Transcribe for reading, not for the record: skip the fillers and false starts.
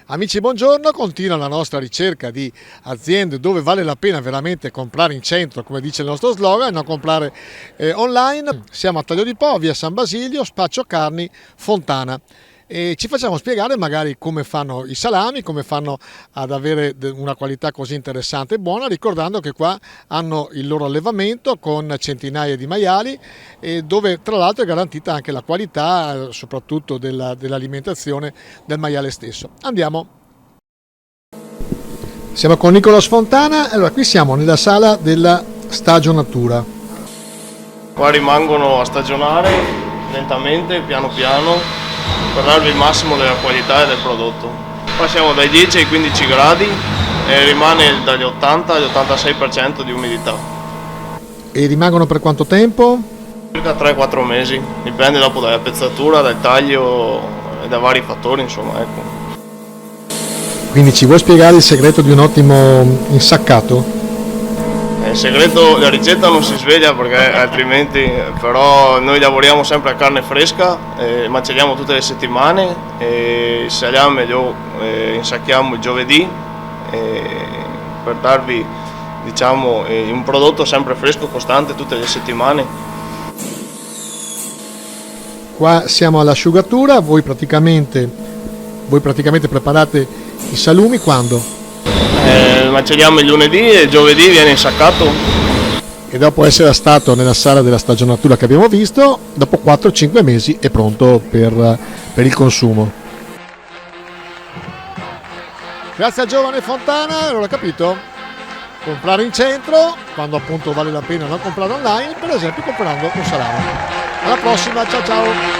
Amici, buongiorno, continua la nostra ricerca di aziende dove vale la pena veramente comprare in centro, come dice il nostro slogan, e non comprare online. Siamo a Taglio di Po, via San Basilio, Spaccio Carni, Fontana. E ci facciamo spiegare magari come fanno i salami, come fanno ad avere una qualità così interessante e buona, ricordando che qua hanno il loro allevamento con centinaia di maiali, e dove tra l'altro è garantita anche la qualità, soprattutto dell'alimentazione del maiale stesso. Andiamo. Siamo con Nicolas Fontana. Allora, qui siamo nella sala della stagionatura. Qua rimangono a stagionare lentamente, piano piano, per darvi il massimo della qualità e del prodotto. Passiamo dai 10 ai 15 gradi e rimane dagli 80 all'86% di umidità. E rimangono per quanto tempo? Circa 3-4 mesi, dipende dopo dalla pezzatura, dal taglio e da vari fattori, insomma, ecco. Quindi ci vuoi spiegare il segreto di un ottimo insaccato? Il segreto, la ricetta non si sveglia perché altrimenti, però noi lavoriamo sempre a carne fresca, macelliamo tutte le settimane e il salame lo insacchiamo il giovedì per darvi, diciamo, un prodotto sempre fresco, costante tutte le settimane. Qua siamo all'asciugatura, voi praticamente preparate i salumi quando? Macelliamo il lunedì e il giovedì viene insaccato. E dopo essere stato nella sala della stagionatura che abbiamo visto, dopo 4-5 mesi è pronto per il consumo. Grazie a giovane Fontana, allora capito? Comprare in centro, quando appunto vale la pena non comprare online, per esempio comprando un salame. Alla prossima, ciao ciao!